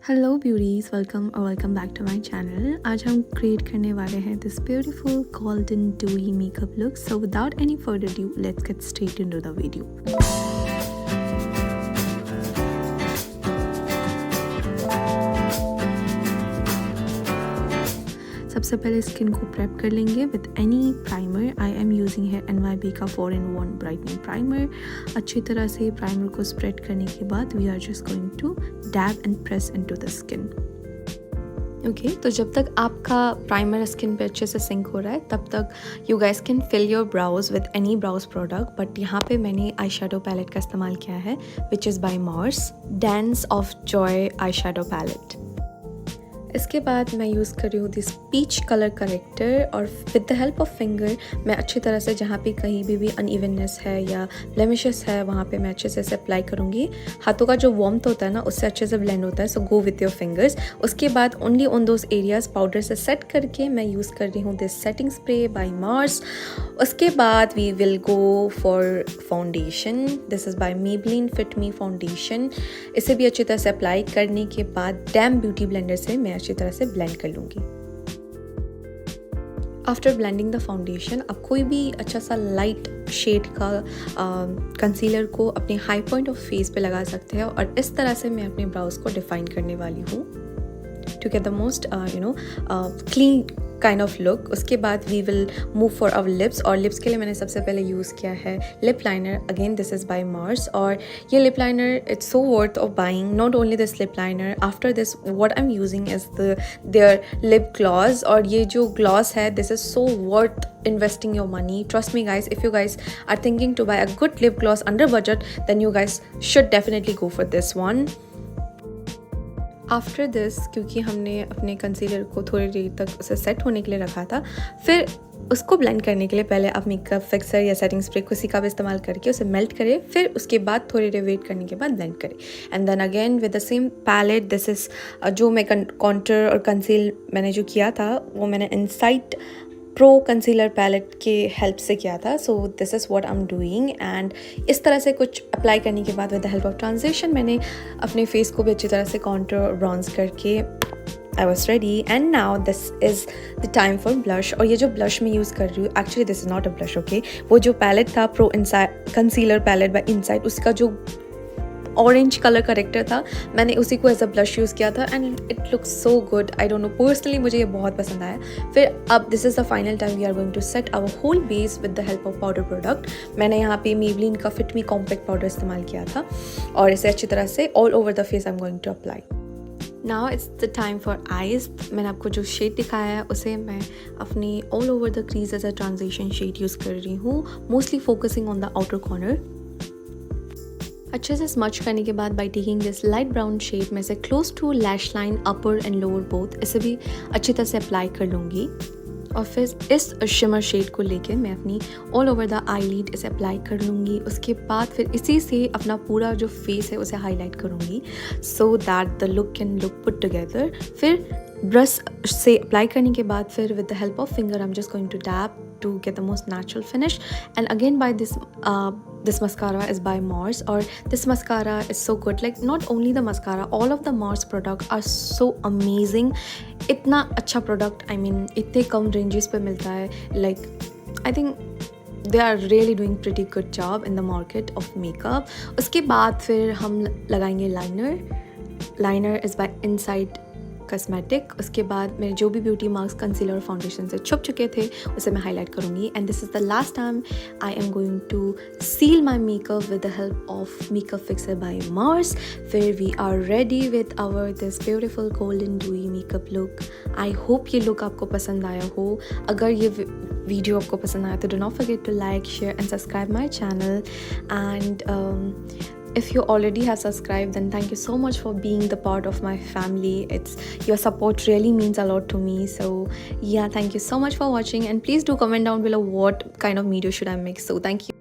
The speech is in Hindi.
Hello beauties, welcome back to my channel. आज हम क्रिएट करने वाले हैं this beautiful golden dewy makeup look. So without any further due let's get straight into the video. सबसे पहले स्किन को प्रेप कर लेंगे with any primer. I am using है NYB का 4-in-1 ब्राइटनिंग प्राइमर। अच्छी तरह से प्राइमर को स्प्रेड करने के बाद we are just going to dab and press into the skin. Okay, तो जब तक आपका प्राइमर स्किन पे अच्छे से सिंक हो रहा है तब तक you guys can fill your brows with any brows product. But यहाँ पे मैंने आई शेडो पैलेट का इस्तेमाल किया है which is by Mars dance of joy eye shadow palette. इसके बाद मैं यूज़ कर रही हूँ दिस पीच कलर करेक्टर और with the help of finger मैं अच्छी तरह से जहाँ पे कहीं भी अनइवननेस है या ब्लेमिशेस है वहाँ पे मैं अच्छे से इसे अप्लाई करूँगी। हाथों का जो वार्मथ होता है ना उससे अच्छे से ब्लेंड होता है, so go with your fingers. उसके बाद only on those areas powder से सेट करके मैं यूज़ कर रही हूँ this setting spray by Mars. उसके बाद we will go for foundation. This is by Maybelline fit me foundation. इसे भी अच्छी तरह से अप्लाई करने के बाद डैम ब्यूटी ब्लेंडर से मैं अच्छी तरह से ब्लेंड कर लूँगी। आफ्टर ब्लेंडिंग द फाउंडेशन आप कोई भी अच्छा सा लाइट शेड का कंसीलर को अपने हाई पॉइंट ऑफ फेस पे लगा सकते हैं और इस तरह से मैं अपने ब्राउज को डिफाइन करने वाली हूँ to get the most clean kind of look. उसके बाद we will move for our lips और लिप्स के लिए मैंने सबसे पहले यूज़ किया है lip liner. Again this is by Mars और ये lip liner it's so worth of buying. Not only this lip liner, after this what I am using is their lip gloss और ये जो ग्लॉस है this is so worth investing your money. Trust me guys, if you guys are thinking to buy a good lip gloss under budget then you guys should definitely go for this one. After this क्योंकि हमने अपने कंसीलर को थोड़ी देर तक उसे सेट होने के लिए रखा था, फिर उसको ब्लेंड करने के लिए पहले आप मेकअप फिक्सर या सेटिंग स्प्रे किसी का भी इस्तेमाल करके उसे मेल्ट करें, फिर उसके बाद थोड़ी देर वेट करने के बाद ब्लेंड करें। And then again with the same palette this is जो मैं कॉन्टूर और कंसील मैंने जो किया था वो मैंने इनसाइट प्रो कंसीलर पैलेट के हेल्प से किया था। So this is what I am doing and इस तरह से कुछ अप्लाई करने के बाद with the help of transition मैंने अपने फेस को भी अच्छी तरह से कॉन्टूर और ब्राउन्स करके I was ready and now this is the time for blush। और ये जो blush मैं यूज़ कर रही हूँ actually this is not a blush, okay? वो जो पैलेट था pro concealer palette by Insight उसका जो ऑरेंज कलर करेक्टर था मैंने उसी को एज अ ब्लश यूज़ किया था and it looks so good. I don't know, personally मुझे ये बहुत पसंद आया। फिर अब this is the final time we are going to set our whole base with the help of powder product. मैंने यहाँ पे मेबेलिन का फिट मी कॉम्पैक्ट पाउडर इस्तेमाल किया था और इसे अच्छी तरह से all over the face I am going to apply. Now it's the time for eyes. मैंने आपको जो शेड दिखाया है उसे मैं अपनी all over the crease as a transition shade use कर रही हूँ, mostly focusing on the outer corner. अच्छे से स्मच करने के बाद by taking this light brown shade में से close to lash line upper and lower both इसे भी अच्छी तरह से अप्लाई कर लूँगी और फिर इस शिमर शेड को लेके मैं अपनी ऑल ओवर द आईलिड इसे अप्लाई कर लूँगी। उसके बाद फिर इसी से अपना पूरा जो फेस है उसे हाईलाइट करूँगी so that the look can look put together. फिर ब्रश से अप्लाई करने के बाद फिर with the help of finger I am just going to dab to get the most natural finish and again by this mascara is by Mars or this mascara is so good. Like not only the mascara, all of the Mars products are so amazing. इतना अच्छा product, I mean इतने कम ranges पे मिलता है, like I think they are really doing pretty good job in the market of makeup. उसके बाद फिर हम लगाएंगे liner is by Inside cosmetic. उसके बाद मेरे जो भी ब्यूटी मार्क्स कंसीलर और फाउंडेशन से छुप चुके थे उसे मैं हाईलाइट करूँगी and this is the last time I am going to seal my makeup with the help of makeup fixer by Mars. फिर we are ready with our this beautiful golden dewy makeup look. I hope ये लुक आपको पसंद आया हो। अगर ये वीडियो आपको पसंद आया तो do not forget to like, share and subscribe my channel and if you already have subscribed then thank you so much for being the part of my family. Your support really means a lot to me, so yeah, thank you so much for watching and please do comment down below what kind of video should I make. So thank you.